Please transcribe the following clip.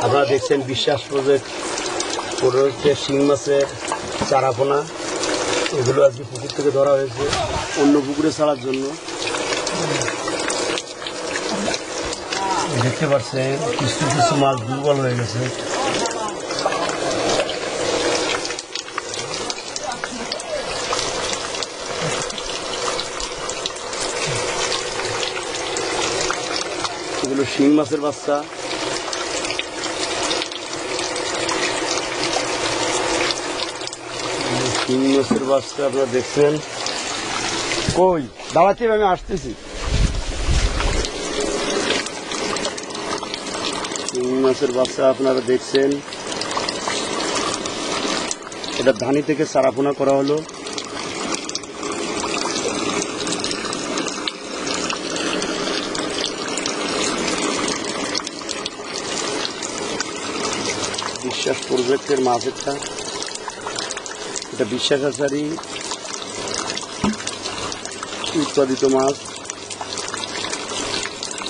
আপনারা দেখছেন বিশ্বাস প্রজেক্ট হচ্ছে শিং মাছের চারাপোনা, এগুলো আজকে পুকুর থেকে ধরা হয়েছে অন্য পুকুরে ছাড়ার জন্য। দেখতে পাচ্ছেন কিছু কিছু মাছ দুর্বল হয়ে গেছে। এগুলো শিং মাছের বাচ্চা। শিং মাছের বাচ্চা আপনারা দেখছেন। কই দাঁড়াচ্ছি, আমি আসতেছি। শিং মাছের বাচ্চা আপনারা দেখছেন, এটা ধানি থেকে চারাপোনা করা হলো। বিশ্বাস প্রজেক্টের মাছ এটা বিশ্বাস আচারী উৎপাদিত মাছ।